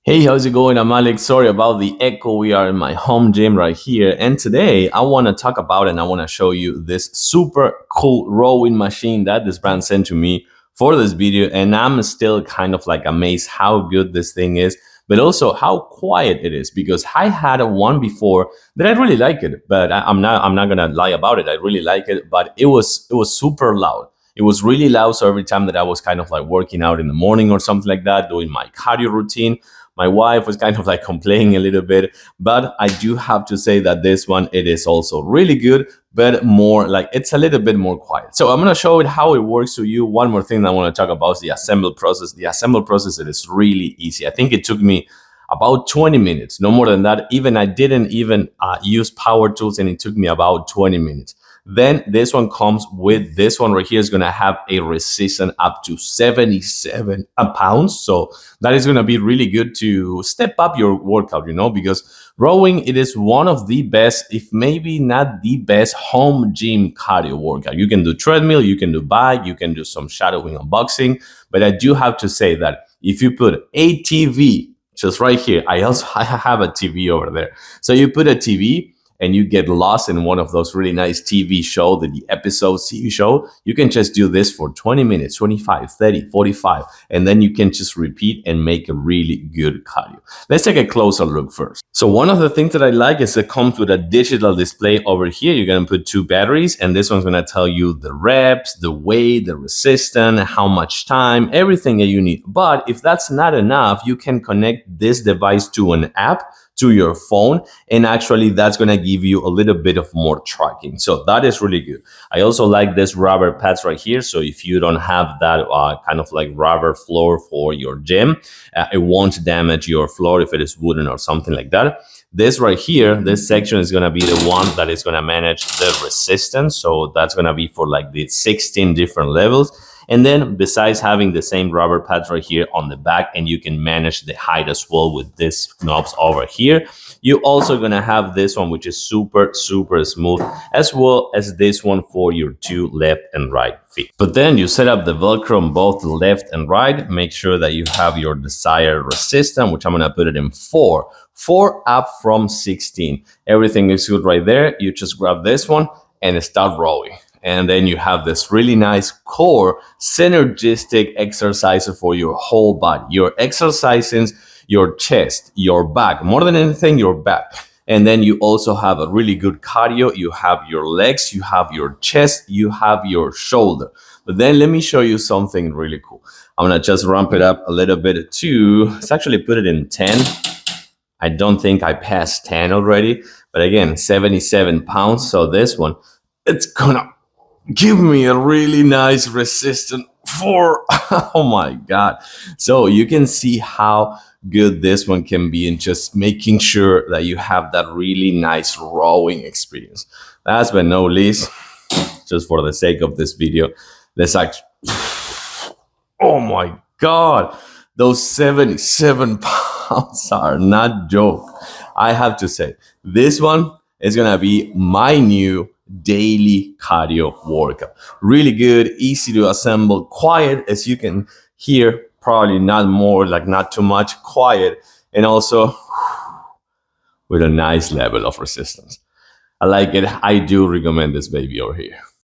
Hey, how's it going? I'm Alex. Sorry about the echo. We are in my home gym right here. And today I want to talk about and I want to show you this super cool rowing machine that this brand sent to me for this video. And I'm still kind of like amazed how good this thing is, but also how quiet it is, because I had one before that I really like it, but I'm not going to lie about it. I really like it, but it was super loud. It was really loud. So every time that I was kind of like working out in the morning or something like that, doing my cardio routine, my wife was kind of like complaining a little bit, but I do have to say that this one, it is also really good, but more like it's a little bit more quiet. So I'm going to show it how it works to you. One more thing that I want to talk about is the assemble process. The assemble process, it is really easy. I think it took me about 20 minutes, no more than that. Even I didn't even use power tools, and it took me about 20 minutes. Then this one comes with this one right here is going to have a resistance up to 77 pounds. So that is going to be really good to step up your workout, because rowing, it is one of the best, if maybe not the best, home gym cardio workout. You can do treadmill, you can do bike, you can do some shadowing and boxing. But I do have to say that if you put a TV, just right here, I have a TV over there. So you put a TV, and you get lost in one of those really nice TV show, the episodes TV show, you can just do this for 20 minutes, 25, 30, 45, and then you can just repeat and make a really good cardio. Let's take a closer look first. So one of the things that I like is it comes with a digital display over here. You're going to put 2 batteries, and this one's going to tell you the reps, the weight, the resistance, how much time, everything that you need. But if that's not enough, you can connect this device to an app, to your phone, and actually that's going to give you a little bit of more tracking. So that is really good. I also like this rubber pads right here. So if you don't have that kind of like rubber floor for your gym, it won't damage your floor if it is wooden or something like that. This right here, this section is going to be the one that is going to manage the resistance. So that's going to be for like the 16 different levels. And then besides having the same rubber pads right here on the back, and you can manage the height as well with these knobs over here, you're also going to have this one, which is super, super smooth, as well as this one for your 2 left and right feet. But then you set up the Velcro on both the left and right. Make sure that you have your desired resistance, which I'm going to put it in 4 up from 16. Everything is good right there. You just grab this one and start rowing. And then you have this really nice core synergistic exercise for your whole body. You're exercising your chest, your back, more than anything, your back. And then you also have a really good cardio. You have your legs, you have your chest, you have your shoulder. But then let me show you something really cool. I'm going to just ramp it up a little bit too. Let's actually put it in 10. I don't think I passed 10 already. But again, 77 pounds. So this one, it's going to give me a really nice resistance for, oh my God. So you can see how good this one can be in just making sure that you have that really nice rowing experience. Last but not least, just for the sake of this video, let's actually, oh my God, those 77 pounds are not joke. I have to say, this one is gonna be my new daily cardio workout. Really good, easy to assemble, quiet, as you can hear, probably not more, like not too much, quiet, and also with a nice level of resistance. I like it. I do recommend this baby over here.